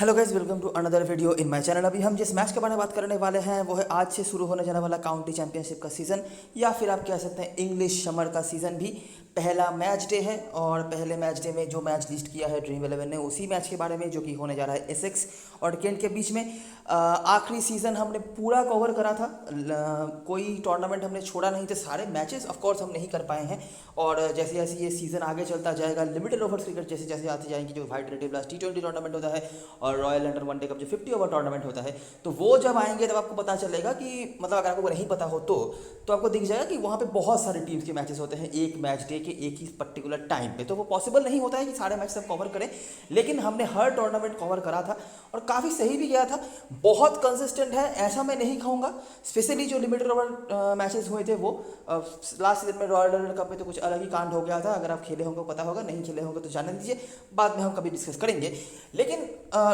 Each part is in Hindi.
Hello guys, welcome to another video in my channel. अभी हम जिस मैच के बारे में बात करने वाले हैं वो है आज से शुरू होने जाने वाला काउंटी चैंपियनशिप का सीज़न, या फिर आप कह सकते हैं इंग्लिश समर का सीज़न भी। पहला मैच डे है और पहले मैच डे में जो मैच लिस्ट किया है ड्रीम 11 ने उसी मैच के बारे में, जो कि होने जा रहा है एसेक्स और केंट के बीच में। आखिरी सीज़न हमने पूरा कवर करा था, कोई टूर्नामेंट हमने छोड़ा नहीं थे, सारे मैचेस ऑफ कोर्स हम नहीं कर पाए हैं। और जैसे जैसे ये सीज़न आगे चलता जाएगा, लिमिटेड ओवर्स क्रिकेट जैसे जैसे आती जाएंगी, जो white red blast T20 tournament होता है और रॉयल अंडर वनडे कप जो 50 ओवर टूर्नामेंट होता है, तो वो जब आएंगे तब आपको पता चलेगा कि मतलब अगर आपको नहीं पता हो तो आपको दिख जाएगा कि वहाँ पे बहुत सारे टीम्स के मैचेस होते हैं एक मैच डे के एक ही पर्टिकुलर टाइम पे। तो वो पॉसिबल नहीं होता है कि सारे मैच सब कवर करें, लेकिन हमने हर टूर्नामेंट कवर करा था और काफ़ी सही भी गया था। बहुत कंसिस्टेंट है ऐसा मैं नहीं कहूँगा, स्पेशली जो लिमिटेड ओवर मैचेस हुए थे वो लास्ट सीजन में रॉयल अंडर कप में तो कुछ अलग ही कांड हो गया था। अगर आप खेले होंगे पता होगा, नहीं खेले होंगे तो जाने दीजिए, बाद में हम कभी डिस्कस करेंगे। लेकिन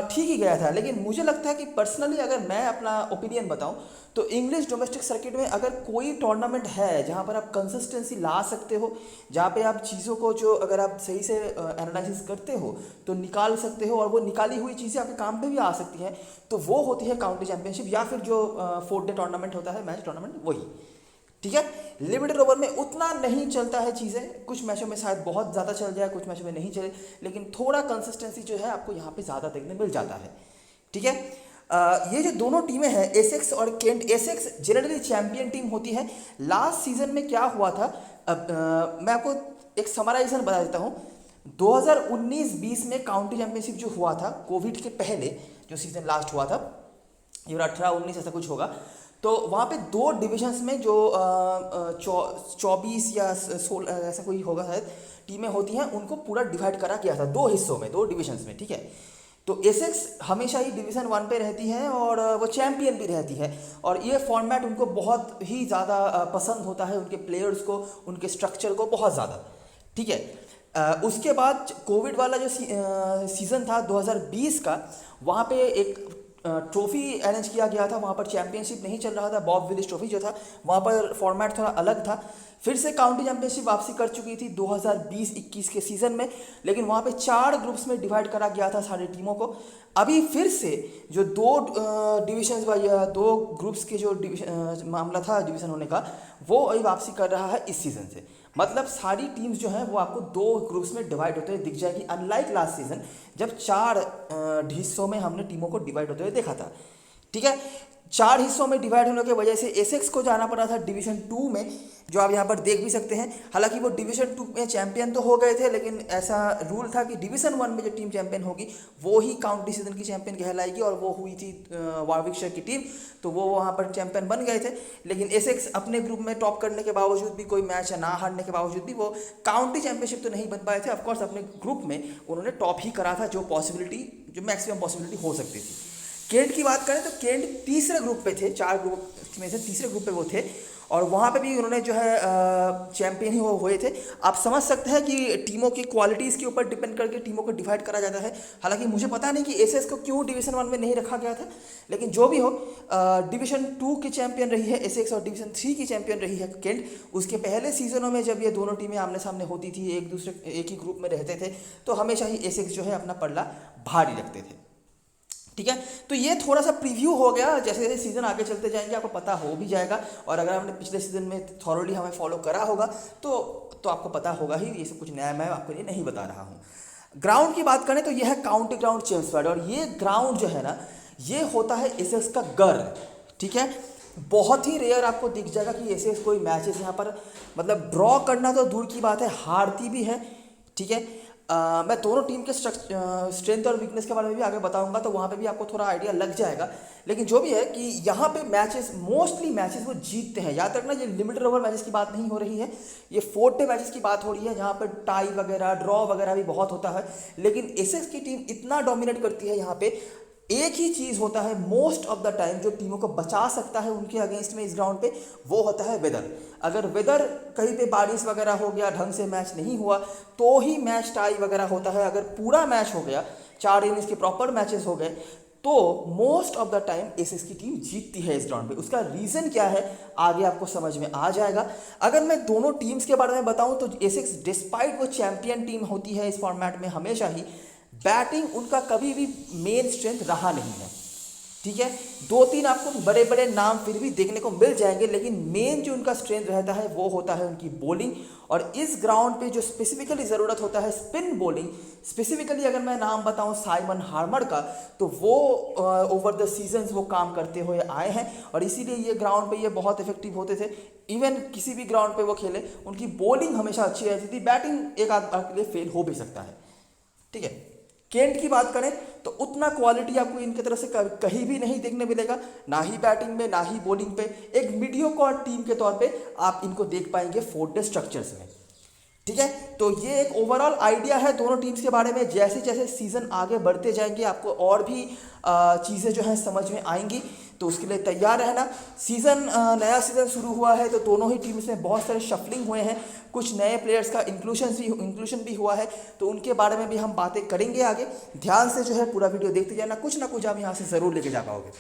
ठीक ही गया था। लेकिन मुझे लगता है कि पर्सनली अगर मैं अपना ओपिनियन बताऊं तो इंग्लिश डोमेस्टिक सर्किट में अगर कोई टूर्नामेंट है जहां पर आप कंसिस्टेंसी ला सकते हो, जहां पे आप चीज़ों को जो अगर आप सही से एनालिसिस करते हो तो निकाल सकते हो और वो निकाली हुई चीज़ें आपके काम पे भी आ सकती हैं, तो वो होती है काउंटी चैंपियनशिप या फिर जो 4 डे टूर्नामेंट होता है, मैच टूर्नामेंट, वही। ठीक है, लिमिटेड ओवर में उतना नहीं चलता है चीज़ें, कुछ मैचों में शायद बहुत ज़्यादा चल जाए, कुछ मैचों में नहीं चले, लेकिन थोड़ा कंसिस्टेंसी जो है आपको यहाँ पे ज़्यादा देखने मिल जाता है। ठीक है, ये जो दोनों टीमें हैं एसेक्स और Kent, Essex generally champion team होती है। लास्ट सीजन में क्या हुआ था, मैं आपको एक समराइजेशन बता देता हूँ। 2019-20 में काउंटी चैंपियनशिप जो हुआ था कोविड के पहले, जो सीजन लास्ट हुआ था, ये 18-19 ऐसा कुछ होगा, तो वहाँ पे दो डिविजन्स में जो 24 या 16 ऐसा कोई होगा शायद टीमें होती हैं, उनको पूरा डिवाइड करा गया था दो हिस्सों में, दो डिविजन्स में। ठीक है, तो एसेक्स हमेशा ही डिवीज़न 1 पे रहती है और वो चैंपियन भी रहती है, और ये फॉर्मेट उनको बहुत ही ज़्यादा पसंद होता है, उनके प्लेयर्स को, उनके स्ट्रक्चर को बहुत ज़्यादा। ठीक है, उसके बाद कोविड वाला जो सीज़न था 2020 का, वहाँ पे एक ट्रॉफी अरेंज किया गया था। वहाँ पर चैंपियनशिप नहीं चल रहा था, बॉब विलिस ट्रॉफी जो था, वहाँ पर फॉर्मेट थोड़ा अलग था। फिर से काउंटी चैंपियनशिप वापसी कर चुकी थी 2020-21 के सीज़न में, लेकिन वहाँ पे 4 ग्रुप्स में डिवाइड करा गया था सारी टीमों को। अभी फिर से जो दो डिविजन्स या दो ग्रुप्स के जो मामला था डिवीज़न होने का, वो अभी वापसी कर रहा है इस सीज़न से। मतलब सारी टीम्स जो हैं वो आपको दो ग्रुप्स में डिवाइड होते हुए दिख जाएगी, अनलाइक लास्ट सीजन जब 4 हिस्सों में हमने टीमों को डिवाइड होते हुए देखा था। ठीक है, 4 हिस्सों में डिवाइड होने की वजह से एसेक्स को जाना पड़ा था डिवीजन 2 में, जो आप यहाँ पर देख भी सकते हैं। हालांकि वो डिवीजन 2 में चैंपियन तो हो गए थे, लेकिन ऐसा रूल था कि डिवीजन 1 में जो टीम चैंपियन होगी वो ही काउंटी सीजन की चैंपियन कहलाएगी, और वो हुई थी वार्विकशायर की टीम, तो वो वहाँ पर चैंपियन बन गए थे। लेकिन एसेक्स अपने ग्रुप में टॉप करने के बावजूद भी, कोई मैच ना हारने के बावजूद भी, वो काउंटी चैंपियनशिप तो नहीं बन पाए थे। ऑफकोर्स अपने ग्रुप में उन्होंने टॉप ही करा था, जो मैक्सिमम पॉसिबिलिटी हो सकती थी। केंट की बात करें तो केंट तीसरे ग्रुप पे थे, 4 ग्रुप में से तीसरे ग्रुप पे वो थे, और वहाँ पे भी उन्होंने जो है चैंपियन ही हुए थे। आप समझ सकते हैं कि टीमों की क्वालिटीज़ के ऊपर डिपेंड करके टीमों को डिवाइड करा जाता है। हालांकि मुझे पता नहीं कि एसएस को क्यों डिवीजन 1 में नहीं रखा गया था, लेकिन जो भी हो, डिवीजन 2 की चैंपियन रही है एसएक्स और डिवीजन 3 की चैंपियन रही है केंट। उसके पहले सीजनों में जब ये दोनों टीमें आमने सामने होती थी, एक ही ग्रुप में रहते थे, तो हमेशा ही एसएक्स जो है अपना पल्ला भारी रखते थे। ठीक है, तो ये थोड़ा सा प्रीव्यू हो गया, जैसे जैसे सीज़न आगे चलते जाएंगे आपको पता हो भी जाएगा, और अगर आपने पिछले सीज़न में थॉरोली हमें फॉलो करा होगा तो आपको पता होगा ही, ये सब कुछ नया मैं आपके लिए नहीं बता रहा हूँ। ग्राउंड की बात करें तो यह है काउंटी ग्राउंड चेम्सफोर्ड, और ये ग्राउंड जो है ना, ये होता है एसेक्स का गर्व। ठीक है, बहुत ही रेयर आपको दिख जाएगा कि एसेक्स कोई मैचेस यहाँ पर मतलब ड्रॉ करना तो दूर की बात है, हारती भी है। ठीक है, मैं दोनों टीम के स्ट्रेंथ और वीकनेस के बारे में भी आगे बताऊंगा, तो वहाँ पे भी आपको थोड़ा आइडिया लग जाएगा। लेकिन जो भी है कि यहाँ पे मोस्टली मैचेस वो जीतते हैं। याद रखना, ये लिमिटेड ओवर मैचेस की बात नहीं हो रही है, ये 4 डे मैचेस की बात हो रही है, जहाँ पर टाई वगैरह, ड्रॉ वगैरह भी बहुत होता है। लेकिन एसेक्स की टीम इतना डोमिनेट करती है, यहाँ पे एक ही चीज़ होता है मोस्ट ऑफ द टाइम जो टीमों को बचा सकता है उनके अगेंस्ट में इस ग्राउंड पे, वो होता है वेदर। अगर वेदर कहीं पे बारिश वगैरह हो गया, ढंग से मैच नहीं हुआ, तो ही मैच टाई वगैरह होता है। अगर पूरा मैच हो गया, 4 इनिंग्स के प्रॉपर मैचेस हो गए, तो most of the time Essex की टीम जीतती है इस ग्राउंड पे। उसका रीज़न क्या है आगे आपको समझ में आ जाएगा। अगर मैं दोनों टीम्स के बारे में बताऊं तो एसेक्स डिस्पाइट वो चैंपियन टीम होती है इस फॉर्मेट में हमेशा ही, बैटिंग उनका कभी भी मेन स्ट्रेंथ रहा नहीं है, ठीक है। 2-3 आपको बड़े बड़े नाम फिर भी देखने को मिल जाएंगे, लेकिन मेन जो उनका स्ट्रेंथ रहता है वो होता है उनकी बॉलिंग। और इस ग्राउंड पे जो स्पेसिफिकली ज़रूरत होता है स्पिन बॉलिंग, स्पेसिफिकली अगर मैं नाम बताऊं साइमन हार्मर का, तो वो ओवर द सीजन्स वो काम करते हुए आए हैं और इसीलिए ये ग्राउंड पे ये बहुत इफेक्टिव होते थे। इवन किसी भी ग्राउंड पे वो खेले, उनकी बॉलिंग हमेशा अच्छी रहती थी, बैटिंग एक आध बार के लिए फेल हो भी सकता है, ठीक है। केंट की बात करें तो उतना क्वालिटी आपको इनकी तरफ से कहीं भी नहीं देखने मिलेगा, ना ही बैटिंग में ना ही बॉलिंग पे। एक मीडियोकर टीम के तौर पे आप इनको देख पाएंगे 4 स्ट्रक्चर्स में, ठीक है। तो ये एक ओवरऑल आइडिया है दोनों टीम्स के बारे में। जैसे जैसे सीज़न आगे बढ़ते जाएंगे आपको और भी चीज़ें जो हैं समझ में आएंगी, तो उसके लिए तैयार रहना। नया सीज़न शुरू हुआ है तो दोनों ही टीम्स में बहुत सारे शफलिंग हुए हैं, कुछ नए प्लेयर्स का इंक्लूशन भी हुआ है, तो उनके बारे में भी हम बातें करेंगे आगे। ध्यान से जो है पूरा वीडियो देखते जाना, कुछ ना कुछ आप यहाँ से ज़रूर लेके जा पाओगे।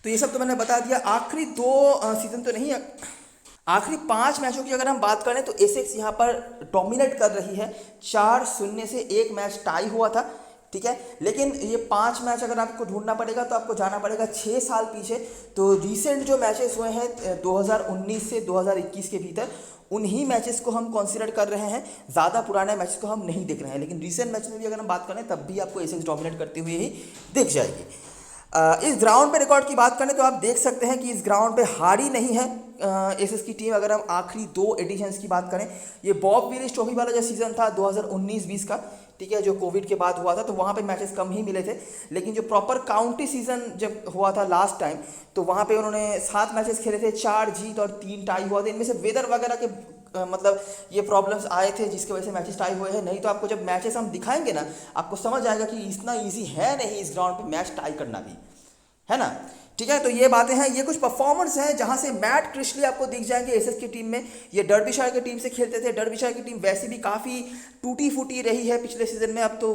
तो ये सब तो मैंने बता दिया। आखिरी 2 सीज़न तो नहीं, आखिरी 5 मैचों की अगर हम बात करें तो एसेक्स यहाँ पर डोमिनेट कर रही है। 4-0 से एक मैच टाई हुआ था, ठीक है। लेकिन ये 5 मैच अगर आपको ढूंढना पड़ेगा तो आपको जाना पड़ेगा 6 साल पीछे। तो रिसेंट जो मैचेस हुए हैं 2019 से 2021 के भीतर, उन्हीं मैचेस को हम कंसीडर कर रहे हैं, ज़्यादा पुराने मैचेस को हम नहीं देख रहे हैं। लेकिन रिसेंट मैच में भी अगर हम बात करें तब भी आपको एसेक्स डोमिनेट करते हुए ही दिख जाएगी। इस ग्राउंड पे रिकॉर्ड की बात करें तो आप देख सकते हैं कि इस ग्राउंड पे हारी नहीं है एसेक्स की टीम। अगर हम आखिरी 2 एडिशंस की बात करें, ये बॉब विलिस ट्रॉफी वाला जो सीज़न था 2019-20 का, ठीक है, जो कोविड के बाद हुआ था, तो वहाँ पे मैचेस कम ही मिले थे। लेकिन जो प्रॉपर काउंटी सीज़न जब हुआ था लास्ट टाइम, तो वहाँ पे उन्होंने 7 मैचेस खेले थे, 4 जीत और 3 टाई हुआ था। इनमें से वेदर वगैरह के मतलब ये प्रॉब्लम्स आए थे जिसकी वजह से मैचेस टाई हुए हैं। नहीं तो आपको जब मैचेस हम दिखाएंगे ना, आपको समझ आएगा कि इतना ईजी है नहीं इस ग्राउंड पे मैच टाई करना भी, है ना, ठीक है। तो ये बातें हैं, ये कुछ परफॉर्मेंस हैं जहां से मैट क्रिशली आपको दिख जाएंगे एसेक्स की टीम में। ये डर्बीशायर की टीम से खेलते थे। डर्बीशायर की टीम वैसे भी काफ़ी टूटी फूटी रही है पिछले सीजन में। अब तो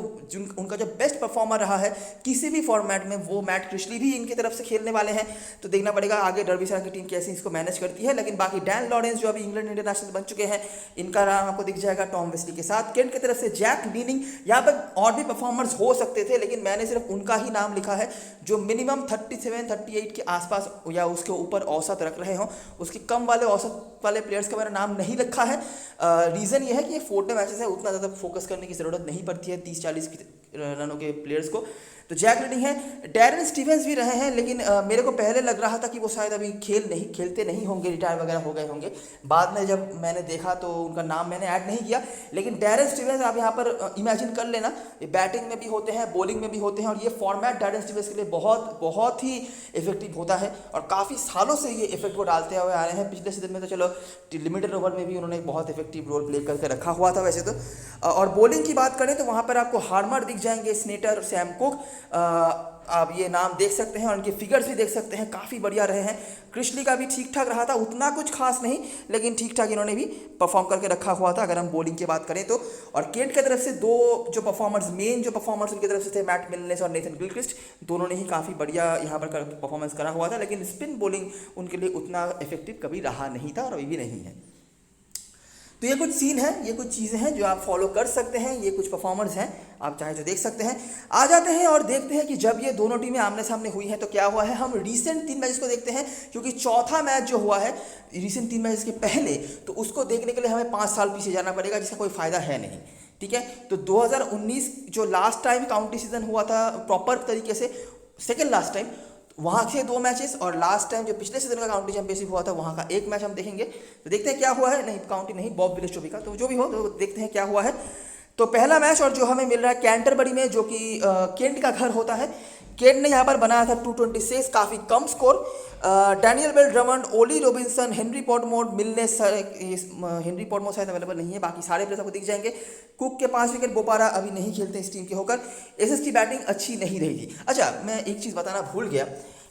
उनका जो बेस्ट परफॉर्मर रहा है किसी भी फॉर्मेट में, वो मैट क्रिशली भी इनकी तरफ से खेलने वाले हैं। तो देखना पड़ेगा आगे डर्बीशायर की टीम कैसे इसको मैनेज करती है। लेकिन बाकी डैन लॉरेंस जो अभी इंग्लैंड इंटरनेशनल बन चुके हैं, इनका नाम आपको दिख जाएगा टॉम वेस्ली के साथ। केंट की तरफ से जैक लीनिंग, यहाँ पर और भी परफॉर्मर्स हो सकते थे, लेकिन मैंने सिर्फ उनका ही नाम लिखा है जो मिनिमम 37-38 के आसपास या उसके ऊपर औसत रख रहे हों। उसके कम वाले औसत वाले प्लेयर्स का मेरा नाम नहीं रखा है। रीज़न ये है कि ये 4 मैचेस है, उतना ज़्यादा फोकस करने की ज़रूरत नहीं पड़ती है 30-40 रनों के प्लेयर्स को। तो जैक लीनिंग है। डैरेन स्टीवेंस भी रहे हैं, लेकिन मेरे को पहले लग रहा था कि वो शायद अभी खेलते नहीं होंगे, रिटायर वगैरह हो गए होंगे। बाद में जब मैंने देखा तो उनका नाम मैंने ऐड नहीं किया। लेकिन डैरेन स्टीवेंस आप यहाँ पर इमेजिन कर लेना, ये बैटिंग में भी होते हैं, बॉलिंग में भी होते हैं, और ये फॉर्मेट डैरेन स्टीवेंस के लिए बहुत बहुत ही इफेक्टिव होता है और काफ़ी सालों से ये इफेक्ट वो डालते हुए आ रहे हैं। पिछले सीजन में तो चलो लिमिटेड ओवर में भी उन्होंने बहुत इफेक्टिव रोल प्ले करके रखा हुआ था वैसे तो। और बॉलिंग की बात करें तो वहाँ पर आपको हार्मर दिख जाएंगे, स्नेटर, सैम कुक, आप ये नाम देख सकते हैं और उनके फिगर्स भी देख सकते हैं, काफ़ी बढ़िया रहे हैं। क्रिशली का भी ठीक ठाक रहा था, उतना कुछ खास नहीं, लेकिन ठीक ठाक इन्होंने भी परफॉर्म करके रखा हुआ था अगर हम बॉलिंग की बात करें तो। और केंट की तरफ से 2 जो परफॉर्मर्स, मेन जो परफॉर्मर्स उनकी तरफ से थे, मैट मिलनेस और नेथन गिलक्रिस्ट, दोनों ने ही काफ़ी बढ़िया यहाँ पर परफॉर्मेंस करा हुआ था। लेकिन स्पिन बॉलिंग उनके लिए उतना इफेक्टिव कभी रहा नहीं था और अभी भी नहीं है। तो ये कुछ सीन है, ये कुछ चीज़ें हैं जो आप फॉलो कर सकते हैं, ये कुछ परफॉर्मर्स हैं आप चाहे जो देख सकते हैं। आ जाते हैं और देखते हैं कि जब ये दोनों टीमें आमने सामने हुई हैं तो क्या हुआ है। हम रीसेंट 3 मैचेस को देखते हैं, क्योंकि चौथा मैच जो हुआ है रीसेंट 3 मैचेस के पहले, तो उसको देखने के लिए हमें 5 साल पीछे जाना पड़ेगा, जिसका कोई फ़ायदा है नहीं, ठीक है। तो 2019 जो लास्ट टाइम काउंटी सीजन हुआ था प्रॉपर तरीके से, सेकेंड लास्ट टाइम, वहाँ के 2 मैचेस, और लास्ट टाइम जो पिछले सीजन का काउंटी चैंपियनशिप हुआ था वहाँ का 1 मैच हम देखेंगे। तो देखते हैं क्या हुआ है। नहीं, काउंटी नहीं, बॉब विलिस ट्रॉफी का, तो जो भी हो तो देखते हैं क्या हुआ है। तो पहला मैच और जो हमें मिल रहा है कैंटरबरी में, जो कि केंट का घर होता है। केंट ने यहाँ पर बनाया था 226, काफ़ी कम स्कोर। Daniel Bell Drummond, Ollie Robinson, Henry Podmore, Milnes, Henry Podmore शायद अवेलेबल नहीं है, बाकी सारे प्लेयर्स आपको दिख जाएंगे। कुक के 5 विकेट, बोपारा अभी नहीं खेलते इस टीम के होकर। एसेक्स की बैटिंग अच्छी नहीं रही थी। अच्छा, मैं एक चीज़ बताना भूल गया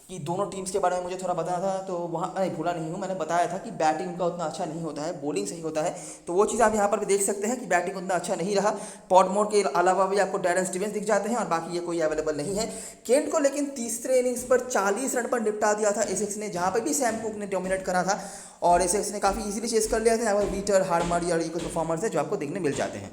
कि दोनों टीम्स के बारे में मुझे थोड़ा बताना था, तो वहाँ नहीं भूला नहीं हूँ, मैंने बताया था कि बैटिंग उनका उतना अच्छा नहीं होता है, बॉलिंग सही होता है। तो वो चीज़ आप यहाँ पर भी देख सकते हैं कि बैटिंग उतना अच्छा नहीं रहा। पॉटमोर के अलावा भी आपको डैरेन स्टीवेंस दिख जाते हैं और बाकी ये कोई अवेलेबल नहीं है। केंट को लेकिन तीसरे इनिंग्स पर 40 रन पर निपटा दिया था एसेक्स ने, जहाँ पर भी सैम कुक ने डोमिनेट करा था और एसेक्स ने काफ़ी ईजिली चेस कर लिया था। यहाँ पर वीटर, हार्मर और ये कुछ परफॉर्मर्स है जो आपको देखने मिल जाते हैं।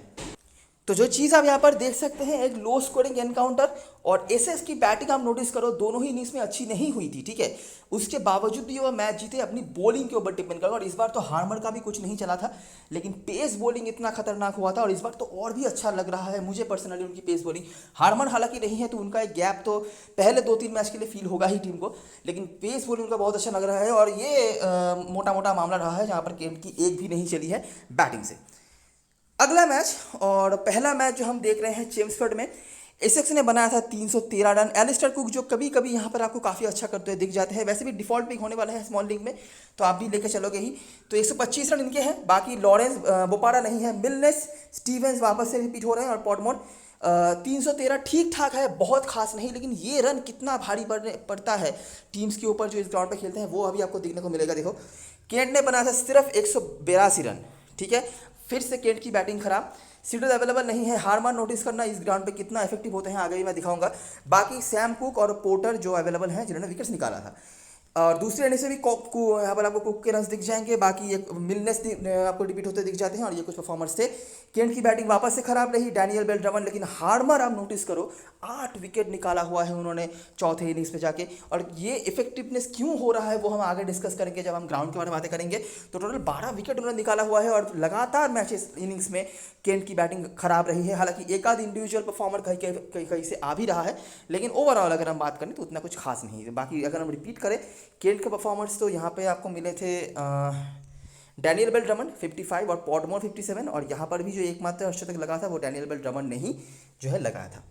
तो जो चीज़ आप यहाँ पर देख सकते हैं, एक लो स्कोरिंग एनकाउंटर, और एसएस की बैटिंग आप नोटिस करो दोनों ही इनिंग्स में अच्छी नहीं हुई थी, ठीक है। उसके बावजूद भी वो मैच जीते अपनी बॉलिंग के ऊपर डिपेंड कर, और इस बार तो हार्मर का भी कुछ नहीं चला था, लेकिन पेस बॉलिंग इतना खतरनाक हुआ था, और इस बार तो और भी अच्छा लग रहा है मुझे पर्सनली उनकी पेस बॉलिंग। हार्मर हालांकि नहीं है तो उनका एक गैप तो पहले 2-3 मैच के लिए फील होगा ही टीम को, लेकिन पेस बॉलिंग उनका बहुत अच्छा लग रहा है, और ये मोटा मोटा मामला रहा है जहाँ पर गेम की एक भी नहीं चली है बैटिंग से। अगला मैच, और पहला मैच जो हम देख रहे हैं चेम्सफोर्ड में, एसेक्स ने बनाया था 313 रन। एलिस्टर कुक जो कभी कभी यहाँ पर आपको काफ़ी अच्छा करते हुए दिख जाते हैं, वैसे भी डिफॉल्ट पिक होने वाला है स्मॉल लीग में, तो आप भी लेके चलोगे ही। तो 125 रन इनके हैं, बाकी लॉरेंस बोपारा नहीं है, मिलनेस स्टीवेंस वापस से रिपीट हो रहे हैं, और पॉडमोर 313 ठीक ठाक है, बहुत खास नहीं, लेकिन ये रन कितना भारी पड़ता है टीम्स के ऊपर जो इस ग्राउंड पर खेलते हैं वो अभी आपको देखने को मिलेगा। देखो केंट ने बनाया था सिर्फ 182 रन, ठीक है। फिर से केंट की बैटिंग खराब, सीडर अवेलेबल नहीं है। हार्मर नोटिस करना इस ग्राउंड पे कितना इफेक्टिव होते हैं आगे भी मैं दिखाऊंगा। बाकी सैम कुक और पोर्टर जो अवेलेबल हैं जिन्होंने विकेट्स निकाला था, और दूसरे एंड से भी यहाँ पर आपको कुक के रन दिख जाएंगे, बाकी एक मिलनेस आपको रिपीट होते दिख जाते हैं, और ये कुछ परफॉर्मर्स थे। केंट की बैटिंग वापस से खराब रही, डैनियल बेल ड्रमन, लेकिन हार्मर आप नोटिस करो 8 विकेट निकाला हुआ है उन्होंने चौथे इनिंग्स पे जाके, और ये इफेक्टिवनेस क्यों हो रहा है वो हम आगे डिस्कस करेंगे जब हम ग्राउंड के बारे में बातें करेंगे। तो टोटल 12 विकेट उन्होंने निकाला हुआ है, और लगातार मैचेस इनिंग्स में केंट की बैटिंग खराब रही है। हालांकि एक आध इंडिविजुअल परफॉर्मर कहीं से आ भी रहा है, लेकिन ओवरऑल अगर हम बात करें तो उतना कुछ खास नहीं है। बाकी अगर हम रिपीट करें केंट के परफॉर्मर्स, तो यहाँ पे आपको मिले थे डैनियल बेल ड्रमन 55 और पॉडमोर 57, और यहाँ पर भी जो एकमात्र अर्धशतक लगा था वो डैनियल बेल ड्रमन ने ही जो है लगाया था।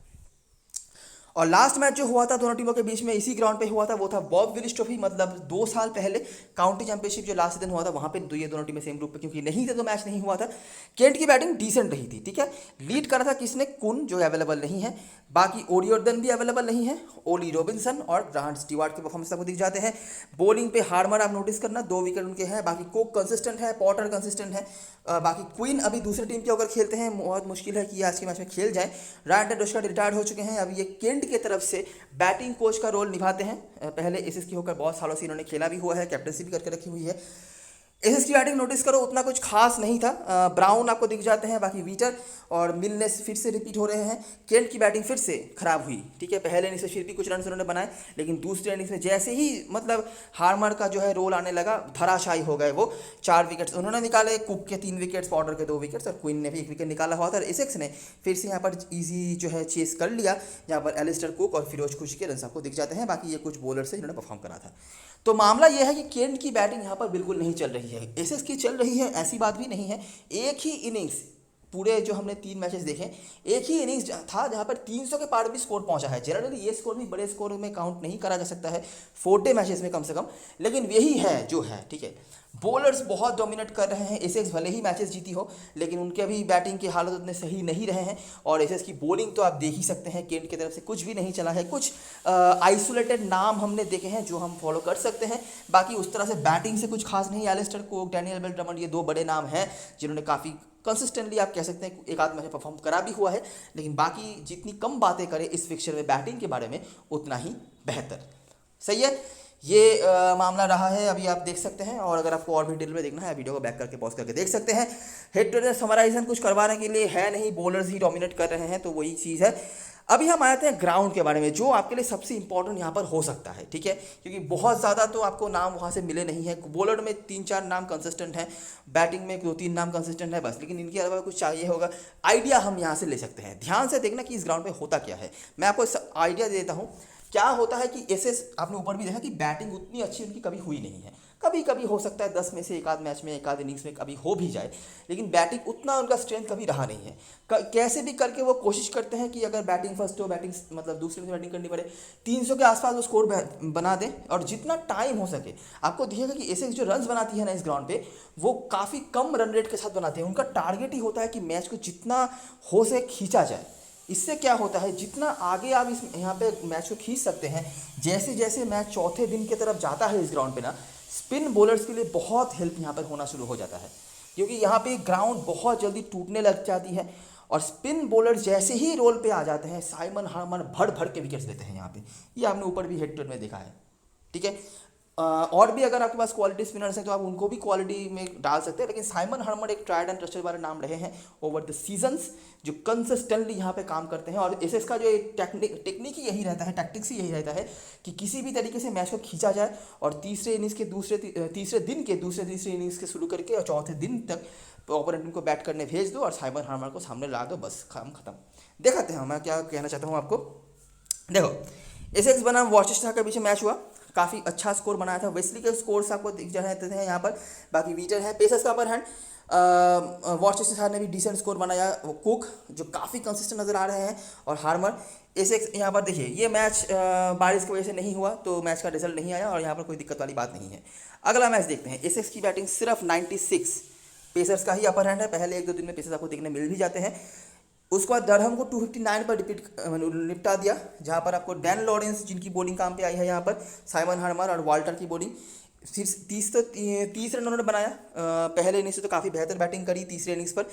और लास्ट मैच जो हुआ था दोनों टीमों के बीच में इसी ग्राउंड पे हुआ था, वो था बॉब विलिस ट्रॉफी, मतलब 2 साल पहले काउंटी चैंपियनशिप जो लास्ट सीजन हुआ था वहाँ पे ये दोनों टीमें सेम ग्रुप पे क्योंकि नहीं थे तो मैच नहीं हुआ था। केंट की बैटिंग डिसेंट रही थी, ठीक है। लीड करा था किसने, कुन जो अवेलेबल नहीं है, बाकी ओडियोर्डन भी अवेलेबल नहीं है, ओली रॉबिन्सन और ग्रांट स्टीवार्ट के परफॉर्मेंस आपको दिख जाते हैं। बॉलिंग पे हार्मर आप नोटिस करना 2 विकेट उनके हैं, बाकी कोक कंसिस्टेंट है, पॉटर कंसिस्टेंट है, बाकी क्वीन अभी दूसरी टीम के अगर खेलते हैं बहुत मुश्किल है कि ये आज के मैच में खेल जाए। रायट डोस्का रिटायर्ड हो चुके हैं, अभी ये केंट की तरफ से बैटिंग कोच का रोल निभाते हैं। पहले एसएस की होकर बहुत सालों से इन्होंने खेला भी हुआ है, कैप्टनसी भी करके रखी हुई है। एसएस की बैटिंग नोटिस करो उतना कुछ खास नहीं था, ब्राउन आपको दिख जाते हैं, बाकी वीटर और मिलनेस फिर से रिपीट हो रहे हैं। केंट की बैटिंग फिर से खराब हुई, ठीक है। पहले इनिंग्स में फिर भी कुछ रन उन्होंने बनाए, लेकिन दूसरे इनिंग्स में जैसे ही मतलब हार्मर का जो है रोल आने लगा धराशायी हो गए वो। 4 विकेट्स उन्होंने निकाले, कुक के 3 विकेट्स, पॉटर के 2 विकेट्स, और क्वीन ने भी 1 विकेट निकाला हुआ था। एसेक्स ने फिर से यहाँ पर ईजी जो है चेस कर लिया, जहाँ पर एलिस्टर कुक और फिरोज खुशी के रन आपको दिख जाते हैं। बाकी ये कुछ बॉलर से जिन्होंने परफॉर्म करा था। तो मामला यह है कि केंट की बैटिंग यहाँ पर बिल्कुल नहीं चल रही है, एसेक्स की चल रही है, ऐसी बात भी नहीं है। एक ही इनिंग्स पूरे जो हमने 3 मैचेस देखे, एक ही इनिंग्स था जहाँ पर 300 के पार भी स्कोर पहुँचा है। जनरली ये स्कोर भी बड़े स्कोर में काउंट नहीं करा जा सकता है 40 मैचेस में कम से कम, लेकिन यही है जो है, ठीक है। बॉलर्स बहुत डोमिनेट कर रहे हैं, एसेक्स भले ही मैचेस जीती हो लेकिन उनके भी बैटिंग की हालत उतने सही नहीं रहे हैं, और एसेक्स की बॉलिंग तो आप देख ही सकते हैं केंट की तरफ से कुछ भी नहीं चला है। कुछ आइसोलेटेड नाम हमने देखे हैं जो हम फॉलो कर सकते हैं, बाकी उस तरह से बैटिंग से कुछ खास नहीं। एलिस्टर कुक, डैनियल बेल ड्रमन, ये 2 बड़े नाम हैं जिन्होंने काफ़ी कंसिस्टेंटली आप कह सकते हैं एक आध मैच परफॉर्म करा भी हुआ है, लेकिन बाकी जितनी कम बातें करें इस फिक्चर में बैटिंग के बारे में उतना ही बेहतर। सही है, ये मामला रहा है, अभी आप देख सकते हैं। और अगर आपको और भी डिटेल में देखना है वीडियो को बैक करके पॉज करके देख सकते हैं। हेड टू हेड समराइजन कुछ करवाने के लिए है नहीं, बॉलर्स ही डोमिनेट कर रहे हैं, तो वही चीज़ है। अभी हम आते हैं ग्राउंड के बारे में, जो आपके लिए सबसे इंपॉर्टेंट यहाँ पर हो सकता है, ठीक है, क्योंकि बहुत ज़्यादा तो आपको नाम वहाँ से मिले नहीं है। बॉलर में 3-4 नाम कंसिस्टेंट हैं, बैटिंग में 2-3 नाम कंसिस्टेंट है बस, लेकिन इनके अलावा कुछ चाहिए होगा। आइडिया हम यहाँ से ले सकते हैं, ध्यान से देखना कि इस ग्राउंड पर होता क्या है। मैं आपको आइडिया दे देता हूँ। क्या होता है कि एसेस आपने ऊपर भी देखा कि बैटिंग उतनी अच्छी उनकी कभी हुई नहीं है। कभी कभी हो सकता है 10 में से एक आध मैच में, एक आध इनिंग्स में कभी हो भी जाए, लेकिन बैटिंग उतना उनका स्ट्रेंथ कभी रहा नहीं है। कैसे भी करके वो कोशिश करते हैं कि अगर बैटिंग फर्स्ट हो, बैटिंग मतलब दूसरे से बैटिंग करनी पड़े, 300 के आसपास वो स्कोर बना दें, और जितना टाइम हो सके आपको दिखेगा कि एसेक्स जो रन बनाती है ना इस ग्राउंड पे, वो काफ़ी कम रन रेट के साथ बनाते हैं। उनका टारगेट ही होता है कि मैच को जितना हो सके खींचा जाए। इससे क्या होता है, जितना आगे आप इस यहाँ पे मैच को खींच सकते हैं, जैसे जैसे मैच चौथे दिन की तरफ जाता है इस ग्राउंड पे ना, स्पिन बॉलर्स के लिए बहुत हेल्प यहाँ पर होना शुरू हो जाता है, क्योंकि यहाँ पे ग्राउंड बहुत जल्दी टूटने लग जाती है, और स्पिन बॉलर्स जैसे ही रोल पे आ जाते हैं साइमन हार्मर भर भर के विकेट्स लेते हैं यहाँ पे। ये आपने ऊपर भी हेड टू हेड में देखा है, ठीक है। और भी अगर आपके पास क्वालिटी स्पिनर्स हैं तो आप उनको भी क्वालिटी में डाल सकते हैं, लेकिन साइमन हर्मन एक ट्राइड एंड ट्रस्टेड वाले नाम रहे हैं ओवर द सीजन्स, जो कंसिस्टेंटली यहाँ पे काम करते हैं। और एसएस का जो टेक्निक ही यही रहता है, टैक्टिक्स ही यही रहता है कि किसी भी तरीके से मैच को खींचा जाए और तीसरे दिन के दूसरे तीसरे इनिंग्स के शुरू करके और चौथे दिन तक ओपोनेंट को बैट करने भेज दो और साइमन हर्मन को सामने ला दो, बस काम खत्म। दिखाते हैं मैं क्या कहना चाहता हूँ आपको। देखो, एसएक्स बनाम वॉचेस्टर के बीच मैच हुआ, काफ़ी अच्छा स्कोर बनाया था। वेस्ली के स्कोर्स आपको दिख रहे थे यहाँ पर, बाकी वीटर है, पेसर्स का अपर हैंड। वॉचेस्टर ने भी डिसेंट स्कोर बनाया, कुक जो काफ़ी कंसिस्टेंट नज़र आ रहे हैं, और हार्मर। एसएक्स यहाँ पर देखिए, ये मैच बारिश की वजह से नहीं हुआ तो मैच का रिजल्ट नहीं आया और यहाँ पर कोई दिक्कत वाली बात नहीं है। अगला मैच देखते हैं। एसएक्स की बैटिंग सिर्फ 96, पेसर्स का ही अपर हैंड है। पहले 1-2 दिन में पेसर्स आपको देखने मिल भी जाते हैं। उसके बाद डरहम को 259 पर निपटा दिया, जहाँ पर आपको डैन लॉरेंस जिनकी बॉलिंग काम पे आई है यहाँ पर, साइमन हार्मर और वाल्टर की बॉलिंग। फिर 30 रन उन्होंने बनाया। पहले इनिंग्स से तो काफ़ी बेहतर बैटिंग करी तीसरे इनिंग्स पर,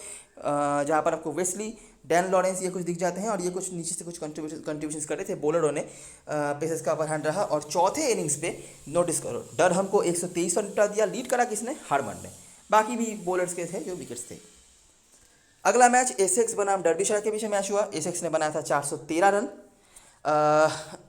जहाँ पर आपको वेस्ली, डैन लॉरेंस ये कुछ दिख जाते हैं और ये कुछ नीचे से कुछ कंट्रीब्यूशन कर रहे थे बॉलरों ने। पेसर्स का अपर हैंड रहा। और चौथे इनिंग्स पे नोटिस करो, डरहम को 123 पर निपटा दिया। लीड करा किसने? हार्मर ने। बाकी भी बॉलर्स के थे जो विकेट्स थे। अगला मैच एसेक्स बनाम डर्बीशायर के बीच मैच हुआ। एसेक्स ने बनाया था 413 रन।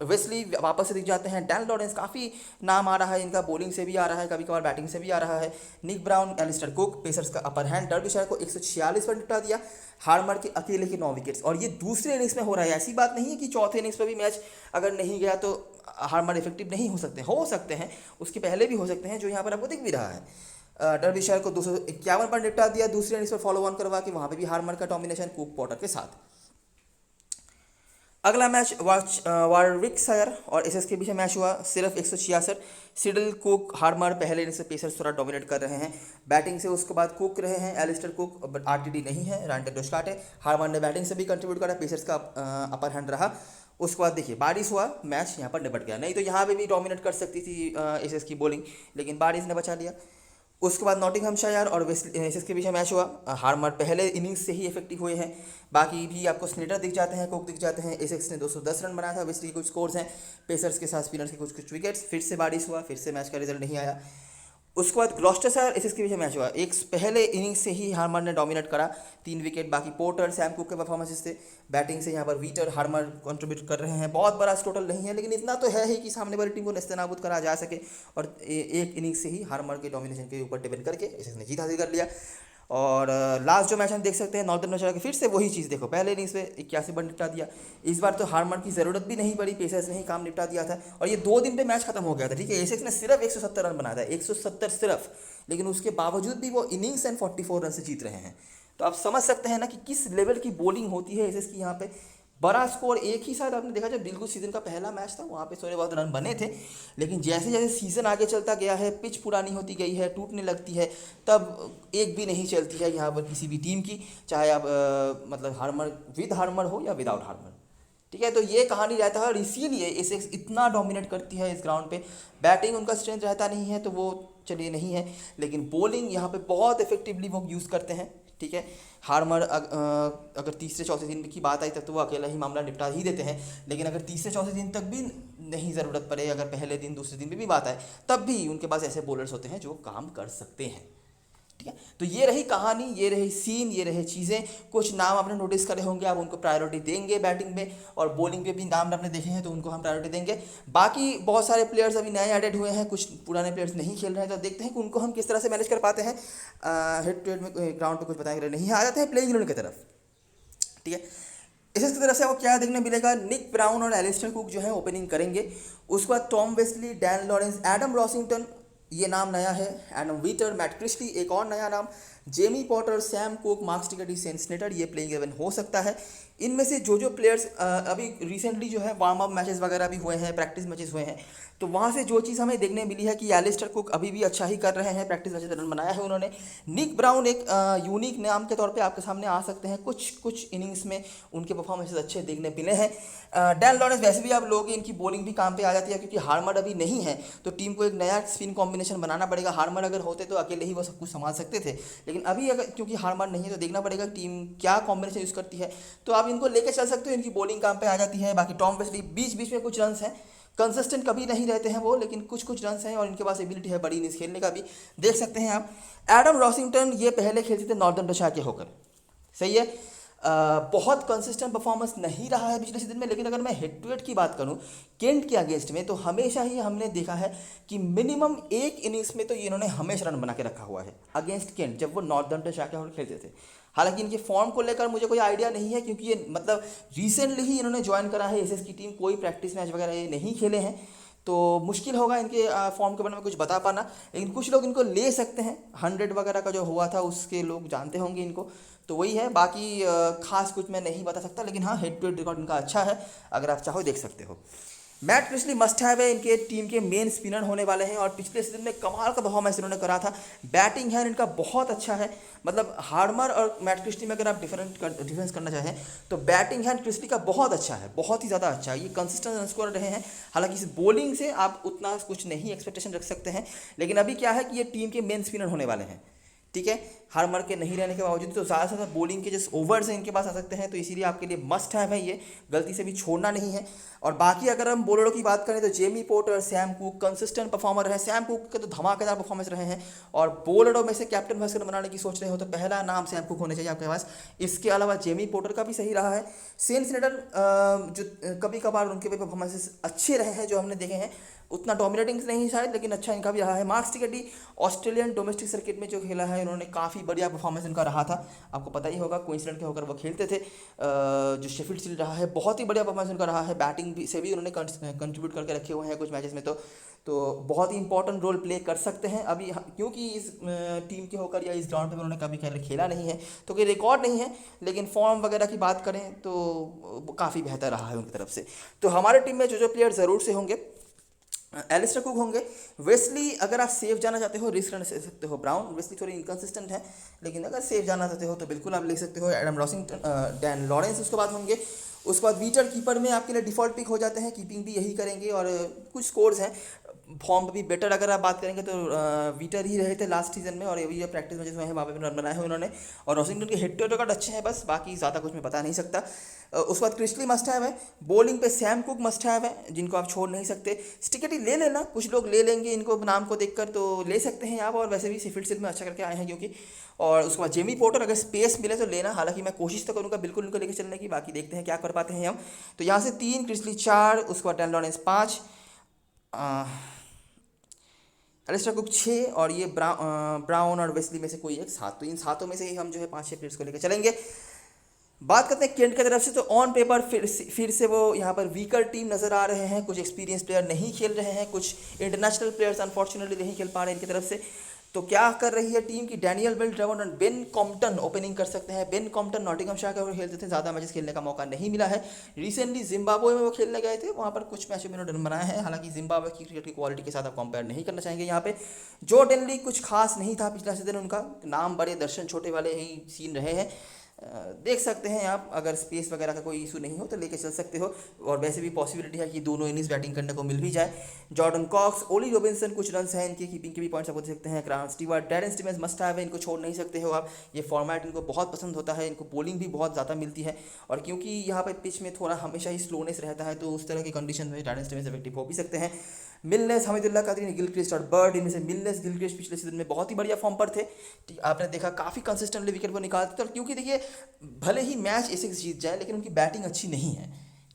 वेस्ली वापस से दिख जाते हैं। डैन लॉरेंस काफ़ी नाम आ रहा है इनका, बॉलिंग से भी आ रहा है, कभी कभार बैटिंग से भी आ रहा है। निक ब्राउन, एलिस्टर कुक, पेसर्स का अपर हैंड। डर्बीशायर को 146 पर निपटा दिया। हार्मर के अकेले के 9 विकेट्स, और ये दूसरे इनिंग्स में हो रहा है। ऐसी बात नहीं है कि चौथे इनिंग्स पर भी मैच अगर नहीं गया तो हार्मर इफेक्टिव नहीं हो सकते हैं, उसके पहले भी हो सकते हैं, जो यहाँ पर आपको दिख भी रहा है। डर्बीशायर को 251 पर निपटा दिया दूसरे इनिंग्स पर फॉलो ऑन करवा के, वहाँ पे भी हार्मर का डोमिनेशन कुक पॉटर के साथ। अगला मैच वारविकशायर और एसएस के बीच मैच हुआ। सिर्फ 166, सिडल, कुक, हार्मर पहले इनिंग्स से पेसर्स थोड़ा डोमिनेट कर रहे हैं बैटिंग से। उसके बाद कुक रहे हैं, एलिस्टर कुक, बट आरटीडी नहीं है, रैंडल डोस्काट है। हार्मर ने बैटिंग से भी कंट्रीब्यूट करा, पेसर्स का अपर हैंड रहा। उसके बाद देखिए, बारिश हुआ, मैच यहाँ पर निपट गया। नहीं तो यहाँ पे भी डोमिनेट कर सकती थी एसएस की बॉलिंग, लेकिन बारिश ने बचा लिया। उसके बाद नॉटिंघमशायर और एसएस के बीच मैच हुआ। हार्मर पहले इनिंग्स से ही इफेक्टिव हुए हैं। बाकी भी आपको स्नेटर दिख जाते हैं, कुक दिख जाते हैं। एसएक्स ने 210 रन बनाया था। वेस्ली के कुछ स्कोर्स हैं, पेसर्स के साथ स्पिनर्स के कुछ विकेट्स। फिर से बारिश हुआ, फिर से मैच का रिजल्ट नहीं आया। उसके बाद ग्लॉस्टरशायर एसएस के बीच मैच हुआ। एक पहले इनिंग्स से ही हार्मर ने डोमिनेट करा, 3 विकेट। बाकी पोर्टर, सैम कुक के परफॉर्मेंसेस थे। बैटिंग से यहाँ पर वीटर, हार्मर कंट्रीब्यूट कर रहे हैं। बहुत बड़ा टोटल नहीं है, लेकिन इतना तो है ही कि सामने वाली टीम को नेस्तनाबूद करा जा सके। और एक इनिंग्स से ही हार्मर के डोमिनेशन के ऊपर डिपेंड करके एसएस ने जीत हासिल कर लिया। और लास्ट जो मैच हम देख सकते हैं नॉर्दर्न नौशहरा के, फिर से वही चीज़ देखो, पहले इनिंग्स में 81 पर निपटा दिया। इस बार तो हार्मर की ज़रूरत भी नहीं पड़ी, पेसर्स ने ही काम निपटा दिया था। और ये 2 दिन पे मैच खत्म हो गया था, ठीक है। एसएक्स ने सिर्फ 170 रन बनाया था, 170 सिर्फ, लेकिन उसके बावजूद भी वो इनिंग्स एंड 44 रन से जीत रहे हैं। तो आप समझ सकते हैं ना कि किस लेवल की बॉलिंग होती है एसएस की यहाँ पे। बड़ा स्कोर एक ही शायद आपने देखा, जब बिल्कुल सीजन का पहला मैच था वहाँ पे थोड़े बहुत रन बने थे, लेकिन जैसे जैसे सीज़न आगे चलता गया है, पिच पुरानी होती गई है, टूटने लगती है, तब एक भी नहीं चलती है यहाँ पर किसी भी टीम की, चाहे आप मतलब हार्मर विद हार्मर हो या विदाउट हार्मर, ठीक है। तो ये कहानी रहता है, और इसीलिए एसएक्स इतना डोमिनेट करती है इस ग्राउंड पे। बैटिंग उनका स्ट्रेंथ रहता नहीं है तो वो चलिए नहीं है, लेकिन बॉलिंग यहाँ पे बहुत इफेक्टिवली वो यूज़ करते हैं, ठीक है। हार्मर अगर तीसरे चौथे दिन की बात आई तब तो वो अकेला ही मामला निपटा ही देते हैं, लेकिन अगर तीसरे चौथे दिन तक भी नहीं ज़रूरत पड़े, अगर पहले दिन दूसरे दिन भी बात आए, तब भी उनके पास ऐसे बॉलर्स होते हैं जो काम कर सकते हैं, ठीक है। तो ये रही कहानी, ये रही सीन, ये रही चीज़ें। कुछ नाम आपने नोटिस करे होंगे, आप उनको प्रायोरिटी देंगे बैटिंग में, और बॉलिंग पे भी नाम आपने देखे हैं तो उनको हम प्रायोरिटी देंगे। बाकी बहुत सारे प्लेयर्स अभी नए एडेड हुए हैं, कुछ पुराने प्लेयर्स नहीं खेल रहे हैं, तो देखते हैं कि उनको हम किस तरह से मैनेज कर पाते हैं। हेड टू हेड में ग्राउंड पर कुछ बताएंगे नहीं, आ जाते हैं प्लेइंग इलेवन की तरफ, ठीक है। इसी तरह से आपको क्या देखने मिलेगा, निक ब्राउन और एलिस्टर कुक जो है ओपनिंग करेंगे। उसके बाद Tom Westley, Dan Lawrence, Adam Rossington, ये नाम नया है, एडम वीटर, मैट क्रिस्टी एक और नया नाम, जेमी पॉटर, सैम कुक, मार्क्स टिकटी, सेन स्नेटर, ये प्लेइंग 11 हो सकता है। इनमें से जो प्लेयर्स अभी रिसेंटली जो है वार्म अप मैचेस वगैरह भी हुए हैं, प्रैक्टिस मैचेस हुए हैं, तो वहाँ से जो चीज़ हमें देखने मिली है कि एलिस्टर कुक अभी भी अच्छा ही कर रहे हैं, प्रैक्टिस मैचेस रन बनाया है उन्होंने। निक ब्राउन एक यूनिक नाम के तौर पे आपके सामने आ सकते हैं, कुछ इनिंग्स में उनके परफॉर्मेंसेस अच्छे देखने मिले हैं। डैन लॉरेंस वैसे भी आप लोग इनकी बॉलिंग भी काम पे आ जाती है, क्योंकि हार्मर अभी नहीं है तो टीम को एक नया स्पिन कॉम्बिनेशन बनाना पड़ेगा। हार्मर अगर होते तो अकेले ही वो सब कुछ संभाल सकते थे, लेकिन अभी अगर क्योंकि हार्मर नहीं है तो देखना पड़ेगा टीम क्या कॉम्बिनेशन यूज़ करती है, तो आप इनको लेकर चल सकते हो, इनकी बॉलिंग काम पे आ जाती है। बाकी टॉम वेस्ली बीच बीच में कुछ रन हैं, कंसिस्टेंट कभी नहीं रहते हैं वो, लेकिन कुछ कुछ रन हैं और इनके पास एबिलिटी है बड़ी इनिंग्स खेलने का भी। देख सकते हैं आप एडम रॉसिंगटन, ये पहले खेलते थे नॉर्थर्नशायर के होकर, सही है। बहुत कंसिस्टेंट परफॉर्मेंस नहीं रहा है पिछले सीजन में, लेकिन अगर मैं हेड टू हेड की बात करूं केंट के अगेंस्ट में, तो हमेशा ही हमने देखा है कि मिनिमम एक इनिंग्स में तो ये इन्होंने हमेशा रन बना के रखा हुआ है अगेंस्ट केंट, जब वो नॉर्थर्नशायर के होकर खेलते थे। हालांकि इनके फॉर्म को लेकर मुझे कोई आइडिया नहीं है, क्योंकि ये मतलब रिसेंटली ही इन्होंने ज्वाइन करा है एसएस की टीम, कोई प्रैक्टिस मैच वगैरह ये नहीं खेले हैं, तो मुश्किल होगा इनके फॉर्म के बारे में कुछ बता पाना। लेकिन कुछ लोग इनको ले सकते हैं, 100 वगैरह का जो हुआ था उसके लोग जानते होंगे इनको, तो वही है। बाकी खास कुछ मैं नहीं बता सकता, लेकिन हाँ हेड टू हेड रिकॉर्ड इनका अच्छा है, अगर आप चाहो देख सकते हो। मैट क्रिस्ली मस्ट हैव है, इनके टीम के मेन स्पिनर होने वाले हैं और पिछले सीजन में कमाल का परफॉर्मेंस इन्होंने करा था। बैटिंग है इनका बहुत अच्छा है, मतलब हार्मर और मैट क्रिस्ली में अगर आप डिफरेंस करना चाहें तो बैटिंग है क्रिस्ली का बहुत अच्छा है, बहुत ही ज़्यादा अच्छा है। ये कंसिस्टेंट रन स्कोर रहे हैं, हालांकि इस बॉलिंग से आप उतना कुछ नहीं एक्सपेक्टेशन रख सकते हैं, लेकिन अभी क्या है कि ये टीम के मेन स्पिनर होने वाले हैं, ठीक है। हार्मर के नहीं रहने के बावजूद तो ज़्यादा से ज़्यादा बॉलिंग के जो ओवर्स हैं इनके पास आ सकते हैं, तो इसीलिए आपके लिए मस्ट हैव है, ये गलती से भी छोड़ना नहीं है। और बाकी अगर हम बॉलरों की बात करें तो Jamie porter, Sam cook consistent performer है। सैम कुक के तो धमाकेदार परफॉर्मेंस रहे हैं, और बॉलरों में से कैप्टन भास्कर बनाने की सोच रहे हो तो पहला नाम सैम कुक होने चाहिए आपके पास। इसके अलावा जेमी पोर्टर का भी सही रहा है। सेन स्नेडर जो कभी कभार उनके भी परफॉर्मेंसेस अच्छे रहे हैं जो हमने देखे हैं, उतना डोमिनेटिंग नहीं शायद, लेकिन अच्छा इनका भी रहा है। मार्क्स टिकेटी ऑस्ट्रेलियन डोमेस्टिक सर्किट में जो खेला है इन्होंने काफ़ी बढ़िया परफॉर्मेंस इनका रहा था, आपको पता ही होगा क्वींसलैंड के होकर वो खेलते थे, जो शेफील्ड शील्ड रहा है, बहुत ही बढ़िया परफॉर्मेंस उनका रहा है। बैटिंग भी से भी उन्होंने कंट्रीब्यूट करके रखे हुए हैं कुछ मैचेस में, तो बहुत ही इंपॉर्टेंट रोल प्ले कर सकते हैं अभी, क्योंकि इस टीम के होकर या इस ग्राउंड पर उन्होंने कभी खेला नहीं है तो कोई रिकॉर्ड नहीं है, लेकिन फॉर्म वगैरह की बात करें तो काफ़ी बेहतर रहा है उनकी तरफ से। तो हमारे टीम में जो प्लेयर ज़रूर से होंगे, एलिस्टर कुक होंगे। वेस्ली अगर आप सेफ जाना चाहते हो रिस्क रन ले सकते हो। ब्राउन, वेस्ली थोड़ी इनकन्सिस्टेंट है, लेकिन अगर सेफ जाना चाहते हो तो बिल्कुल आप ले सकते हो। एडम रॉसिंगटन, डैन लॉरेंस उसके बाद होंगे। उसके बाद विकेट कीपर में आपके लिए डिफ़ॉल्ट पिक हो जाते हैं, कीपिंग भी यही करेंगे, और कुछ स्कोर्स हैं फॉर्म भी बेटर अगर आप बात करेंगे तो विटर ही रहे थे लास्ट सीजन में, और अभी प्रैक्टिस मैचेस में है वहाँ पे रन बनाए हैं उन्होंने। और वॉशिंगटन के हेड टू हेड रिकॉर्ड अच्छे हैं, बस बाकी ज़्यादा कुछ मैं बता नहीं सकता। उसके बाद क्रिस्टली मस्ट हैव है। बॉलिंग पे सैम कुक मस्ट हैव है, जिनको आप छोड़ नहीं सकते। स्टिकेटी ले लेना, कुछ लोग ले लेंगे इनको नाम को देखकर, तो ले सकते हैं आप, और वैसे भी शेफील्ड शील्ड में अच्छा करके आए हैं क्योंकि। और उसके बाद जेमी पोर्टर, अगर स्पेस मिले तो लेना, हालांकि मैं कोशिश तो करूँगा बिल्कुल उनको लेकर चलने की, बाकी देखते हैं क्या कर पाते हैं हम। तो यहाँ से 3, क्रिस्टली 4, उसके बाद डैन लॉरेंस 5, एलिस्टर कुक 6, और ये ब्राउन और वेस्ली में से कोई एक 7। तो इन 7 में से ही हम जो है 5-6 प्लेयर्स को लेकर चलेंगे। बात करते हैं केंट की तरफ से, तो ऑन पेपर फिर से वो यहाँ पर वीकर टीम नज़र आ रहे हैं। कुछ एक्सपीरियंस प्लेयर नहीं खेल रहे हैं, कुछ इंटरनेशनल प्लेयर्स अनफॉर्चुनेटली नहीं खेल पा रहे हैं इनकी तरफ से। तो क्या कर रही है टीम की, डैनियल विल्ट-रवन और बेन कॉम्पटन ओपनिंग कर सकते हैं। बेन कॉम्पटन नॉटिंघमशायर के खेलते थे, ज़्यादा मैचेस खेलने का मौका नहीं मिला है। रिसेंटली जिम्बाब्वे में वो खेलने गए थे, वहाँ पर कुछ मैचों में उन्होंने रन बनाए हैं, हालांकि जिम्बाब्वे की क्रिकेट की क्वालिटी के साथ आप कंपेयर नहीं करना चाहेंगे यहाँ पे। जो डेनली कुछ खास नहीं था पिछला सीजन, उनका नाम बड़े दर्शन छोटे वाले ही सीन रहे हैं। देख सकते हैं आप, अगर स्पेस वगैरह का कोई इशू नहीं हो तो लेके चल सकते हो, और वैसे भी पॉसिबिलिटी है कि दोनों इनिंग्स बैटिंग करने को मिल भी जाए। जॉर्डन कॉक्स, ओली रॉबिन्सन, कुछ रन्स हैं इनके, कीपिंग के भी पॉइंट्स आप देख सकते हैं। Grant Stewart, Darren Stevens must have है, इनको छोड़ नहीं सकते हो आप, ये फॉर्मेट इनको बहुत पसंद होता है, इनको बॉलिंग भी बहुत ज़्यादा मिलती है, और क्योंकि यहाँ पर पिच में थोड़ा हमेशा ही स्लोनेस रहता है, तो उस तरह की कंडीशन में डैरेन स्टीवेंस इफेक्टिव हो भी सकते हैं। मिलनेस, हमीदुल्लाह कदरी, गिलक्रिस्ट और बर्ड, इनमें से मिलनेस, गिलक्रिस्ट पिछले सीजन में बहुत ही बढ़िया फॉर्म पर थे, आपने देखा काफ़ी कंसिस्टेंटली विकेट को निकालते थे। और क्योंकि देखिए भले ही मैच एसिक्स जीत जाए, लेकिन उनकी बैटिंग अच्छी नहीं है,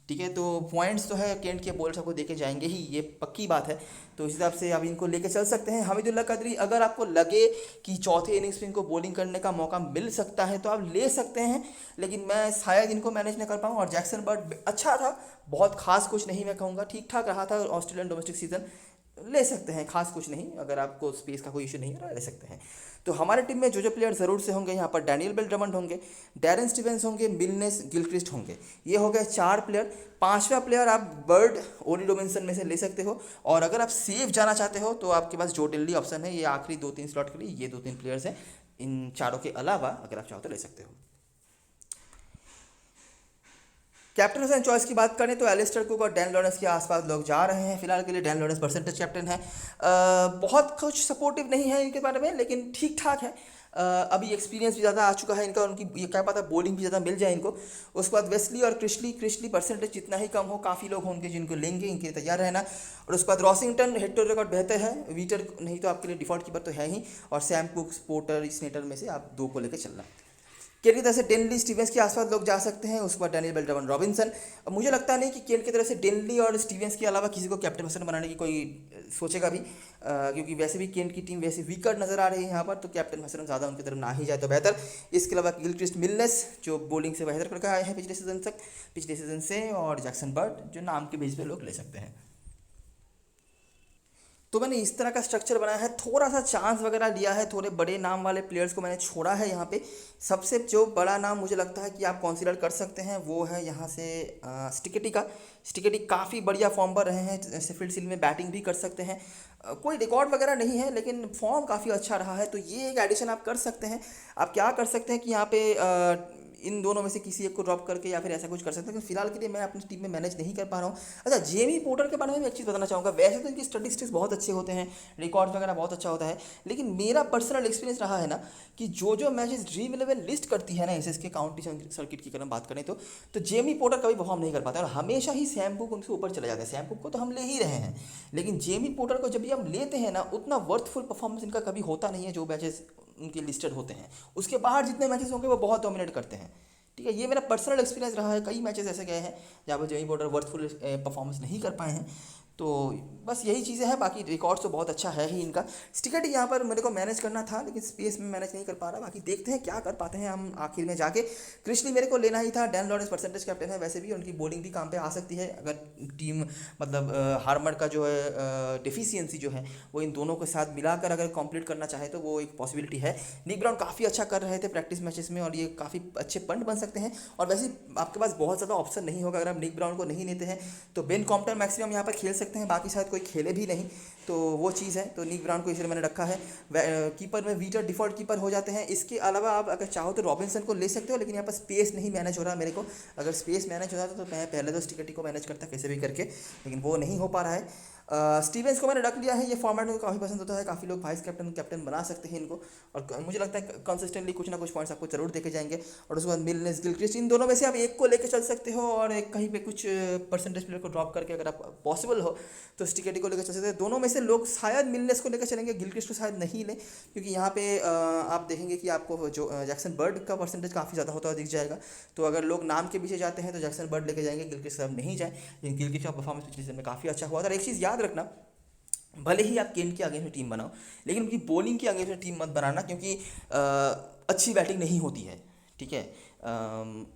ठीक है, तो पॉइंट्स तो है केंट के बॉलर्स आपको देके जाएंगे ही, ये पक्की बात है। तो इस हिसाब से आप इनको लेके चल सकते हैं। हमीदुल्लाह कदरी, अगर आपको लगे कि चौथे इनिंग्स में इनको बॉलिंग करने का मौका मिल सकता है तो आप ले सकते हैं, लेकिन मैं शायद इनको मैनेज न कर पाऊँ। और जैक्सन बर्ड अच्छा था, बहुत खास कुछ नहीं मैं कहूँगा, ठीक ठाक रहा था ऑस्ट्रेलियन डोमेस्टिक सीजन, ले सकते हैं, खास कुछ नहीं, अगर आपको स्पेस का कोई इशू नहीं है ले सकते हैं। तो हमारे टीम में जो प्लेयर ज़रूर से होंगे, यहाँ पर डैनियल विल्ट-रवन होंगे, डैरेन स्टीवेंस होंगे, मिलनेस, गिलक्रिस्ट होंगे, ये हो गए 4 प्लेयर। 5वां प्लेयर आप बर्ड, ओली रॉबिन्सन में से ले सकते हो, और अगर आप सेफ जाना चाहते हो तो आपके पास जो डेली ऑप्शन है, ये आखिरी 2-3 स्लॉट के लिए ये 2-3 प्लेयर्स हैं, इन चारों के अलावा अगर आप चाहो तो ले सकते हो। कैप्टन एंड चॉइस की बात करें तो एलिस्टर कुक और डैन लॉरेंस के आसपास लोग जा रहे हैं फिलहाल के लिए। डैन लॉरेंस परसेंटेज कैप्टन है, बहुत कुछ सपोर्टिव नहीं है इनके बारे में, लेकिन ठीक ठाक है। अभी एक्सपीरियंस भी ज़्यादा आ चुका है इनका, उनकी ये क्या पता बॉलिंग भी ज़्यादा मिल जाए इनको। उसके बाद वेस्ली और क्रिशली परसेंटेज जितना ही कम हो, काफ़ी लोग होंगे जिनको लेंगे, इनके लिए तैयार रहना। और उसके बाद रॉसिंगटन हेड टू रिकॉर्ड बेहतर है, वीटर नहीं तो आपके लिए डिफॉल्ट कीपर तो है ही, और सैम कुक, पोर्टर, स्नेटर में से आप 2 को लेकर चलना। केन की तरफ से डेनली स्टीवेंस के आसपास लोग जा सकते हैं। उसके बाद डैनियल बेल्ट्रामन रॉबिन्सन। अब मुझे लगता नहीं कि केन की तरफ से डेनली और स्टीवेंस के अलावा किसी को कैप्टन पर्सन बनाने की कोई सोचेगा भी, क्योंकि वैसे भी केन की टीम वैसे वीकर नजर आ रही है यहाँ पर, तो कैप्टन पर्सन ज़्यादा उनकी तरफ ना ही जाए तो बेहतर। इसके अलावा गिलक्रिस्ट मिलनेस जो बॉलिंग से बेहतर करके आए हैं पिछले सीजन से, और जैक्सन बर्ड जो नाम के बेस पे लोग ले सकते हैं। तो मैंने इस तरह का स्ट्रक्चर बनाया है, थोड़ा सा चांस वगैरह लिया है, थोड़े बड़े नाम वाले प्लेयर्स को मैंने छोड़ा है यहाँ पे। सबसे जो बड़ा नाम मुझे लगता है कि आप कंसीडर कर सकते हैं वो है यहाँ से स्टिकेटी का। स्टिकेटी काफ़ी बढ़िया फॉर्म पर रहे हैं, शेफील्ड शील्ड में बैटिंग भी कर सकते हैं। कोई रिकॉर्ड वगैरह नहीं है लेकिन फॉर्म काफ़ी अच्छा रहा है, तो ये एक एडिशन आप कर सकते हैं। आप क्या कर सकते हैं कि यहाँ पे इन दोनों में से किसी एक को ड्रॉप करके या फिर ऐसा कुछ कर सकते हैं, लेकिन फिलहाल के लिए मैं अपनी टीम में मैनेज नहीं कर पा रहा हूँ। अच्छा, जेमी पोर्टर के बारे में भी एक चीज़ बताना चाहूँगा। वैसे तो इनकी स्टैटिस्टिक्स बहुत अच्छे होते हैं, रिकॉर्ड वगैरह बहुत अच्छा होता है, लेकिन मेरा पर्सनल एक्सपीरियंस रहा है ना कि जो मैचेस ड्रीम 11 लिस्ट करती है ना एसएस के काउंटी सर्किट की अगर हम बात करें तो जेमी पोर्टर कभी परफॉर्म नहीं कर पाता और हमेशा ही सैम कुक उनसे ऊपर चले जाते हैं। सैम कुक को तो हम ले ही रहे हैं, लेकिन जेमी पोर्टर को जब भी हम लेते हैं ना उतना वर्थफुल परफॉर्मेंस इनका कभी होता नहीं है जो मैचेस उनके लिस्टेड होते हैं। उसके बाहर जितने मैचेस होंगे वो बहुत डोमिनेट करते हैं। ठीक है, ये मेरा पर्सनल एक्सपीरियंस रहा है। कई मैचेस ऐसे गए हैं जहाँ पर जेमी पोर्टर वर्थफुल परफॉर्मेंस नहीं कर पाए हैं। तो बस यही चीज़ें हैं, बाकी रिकॉर्ड्स तो बहुत अच्छा है ही इनका। स्टिकेट यहाँ पर मेरे को मैनेज करना था लेकिन स्पेस में मैनेज नहीं कर पा रहा, बाकी देखते हैं क्या कर पाते हैं हम आखिर में जाके। क्रिशली मेरे को लेना ही था, डैन लॉरेंस परसेंटेज कैप्टन है, वैसे भी उनकी बॉलिंग भी काम पे आ सकती है अगर टीम मतलब हार्मर का जो है डिफिशियंसी जो है वो इन दोनों के साथ मिलाकर अगर कंप्लीट करना चाहे तो वो एक पॉसिबिलिटी है। निक ब्राउन काफ़ी अच्छा कर रहे थे प्रैक्टिस मैचेस में और ये काफ़ी अच्छे पंट बन सकते हैं, और वैसे आपके पास बहुत ज़्यादा ऑप्शन नहीं होगा अगर आप निक ब्राउन को नहीं लेते हैं तो बेन कॉम्पटन मैक्सिमम यहाँ पर खेल सकते हैं, बाकी शायद कोई खेले भी नहीं, तो वो चीज़ है। तो निक ब्राउन को इसलिए मैंने रखा है। कीपर में वीटर डिफॉल्ट कीपर हो जाते हैं। इसके अलावा आप अगर चाहो तो रॉबिन्सन को ले सकते हो, लेकिन यहाँ पर स्पेस नहीं मैनेज हो रहा मेरे को। अगर स्पेस मैनेज हो जाता तो मैं पहले तो स्टिकेटी को मैनेज करता कैसे भी करके, लेकिन वो नहीं हो पा रहा है। स्टीवेंस को मैंने रख लिया है, ये फॉर्मेट मुझे काफ़ी पसंद होता है, काफ़ी लोग वाइस कैप्टन बना सकते हैं इनको, और मुझे लगता है कंसिस्टेंटली कुछ ना कुछ पॉइंट्स आपको जरूर देखे जाएंगे। और उसके बाद मिलनेस, गिलक्रिस्ट, इन दोनों में से आप एक को लेकर चल सकते हो और एक कहीं पे कुछ परसेंटेज प्लेयर को ड्रॉप करके अगर आप पॉसिबल हो तो स्टिकेटी को लेकर चल सकते हैं। दोनों में से लोग शायद मिलनेस को लेकर चलेंगे, गिलक्रिस्ट को शायद नहीं लें, क्योंकि यहाँ पे आप देखेंगे कि आपको जो जैक्सन बर्ड का परसेंटेज काफ़ी ज़्यादा होता हुआ दिख जाएगा। तो अगर लोग नाम के पीछे जाते हैं तो जैक्सन बर्ड लेके जाएंगे, गिलक्रिस्ट साहब नहीं जाए, लेकिन गिलक्रिस्ट का परफॉर्मेंस पिछले सीजन में काफ़ी अच्छा हुआ था। और एक चीज़ याद रखना, भले ही आप केंट के अगेंस्ट में टीम बनाओ लेकिन उनकी बॉलिंग के अगेंस्ट में टीम मत बनाना, क्योंकि अच्छी बैटिंग नहीं होती है। ठीक है,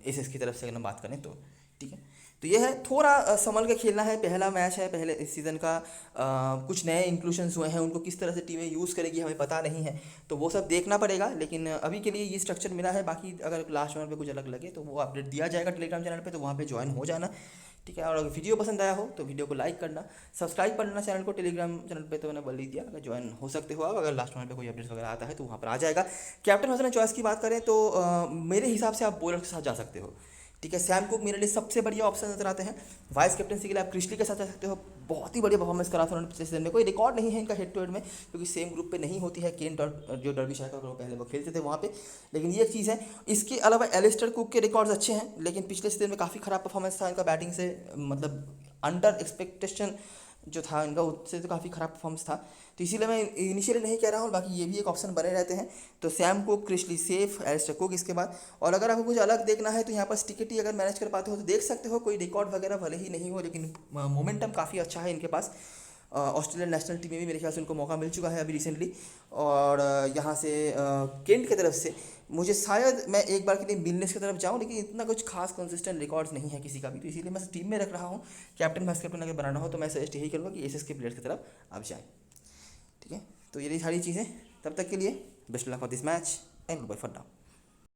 एसएस की तरफ से अगर हम बात करें तो ठीक है। तो ये है, थोड़ा संभल के खेलना है, पहला मैच है पहले इस सीज़न का। कुछ नए इंक्लूशंस हुए हैं, उनको किस तरह से टीमें यूज़ करेगी हमें पता नहीं है, तो वो सब देखना पड़ेगा। लेकिन अभी के लिए ये स्ट्रक्चर मिला है, बाकी अगर लास्ट ओवर पे कुछ अलग लगे तो वो अपडेट दिया जाएगा टेलीग्राम चैनल पे, तो वहाँ पे ज्वाइन हो जाना। ठीक है, और अगर वीडियो पसंद आया हो तो वीडियो को लाइक करना, सब्सक्राइब कर लेना चैनल को। टेलीग्राम चैनल पे तो मैंने बोल ही दिया, अगर ज्वाइन हो सकते हो आप, अगर लास्ट ओवर पे कोई अपडेट्स वगैरह आता है तो वहाँ पर आ जाएगा। कैप्टन हसन चॉइस की बात करें तो मेरे हिसाब से आप बॉलर के साथ जा सकते हो। ठीक है, सैम कुक मेरे लिए सबसे बढ़िया ऑप्शन नजर आते हैं। वाइस कैप्टनसी के लिए आप क्रिशली के साथ जा सकते हो, बहुत ही बढ़िया परफॉर्मेंस करा था उन्होंने पिछले सीजन में। कोई रिकॉर्ड नहीं है इनका हेड टू हेड में, क्योंकि सेम ग्रुप पे नहीं होती है। केन जो डर्बीशायर का पहले वो खेलते थे वहाँ पे, लेकिन ये एक चीज़ है। इसके अलावा एलिस्टर कुक के रिकॉर्ड्स अच्छे हैं, लेकिन पिछले सीजन में काफ़ी खराब परफॉर्मेंस था इनका बैटिंग से, मतलब अंडर एक्सपेक्टेशन जो था इनका, उससे तो काफ़ी ख़राब परफॉर्मेंस था। तो इसीलिए मैं इनिशियली नहीं कह रहा हूँ, बाकी ये भी एक ऑप्शन बने रहते हैं। तो सैम कुक, क्रिशली सेफ, एलिस्टर कुक इसके बाद। और अगर आपको कुछ अलग देखना है तो यहाँ पर स्टिकेटी अगर मैनेज कर पाते हो तो देख सकते हो। कोई रिकॉर्ड वगैरह भले ही नहीं हो, लेकिन मोमेंटम काफ़ी अच्छा है इनके पास। ऑस्ट्रेलियन नेशनल टीम में भी मेरे ख्याल से उनको मौका मिल चुका है अभी रिसेंटली। और यहाँ से केंट की तरफ से मुझे शायद मैं एक बार के लिए मिलनेस की तरफ जाऊँ, लेकिन इतना कुछ खास कंसिस्टेंट रिकॉर्ड्स नहीं है किसी का भी, तो इसीलिए मैं टीम में रख रहा हूँ। कैप्टन वाइस कैप्टन अगर बनाना हो तो मैं सजेस्ट यही करूँगा कि एसएस के प्लेयर्स की तरफ आप जाएँ। ठीक है, तो ये सारी चीज़ें, तब तक के लिए best luck for this match and good bye for now.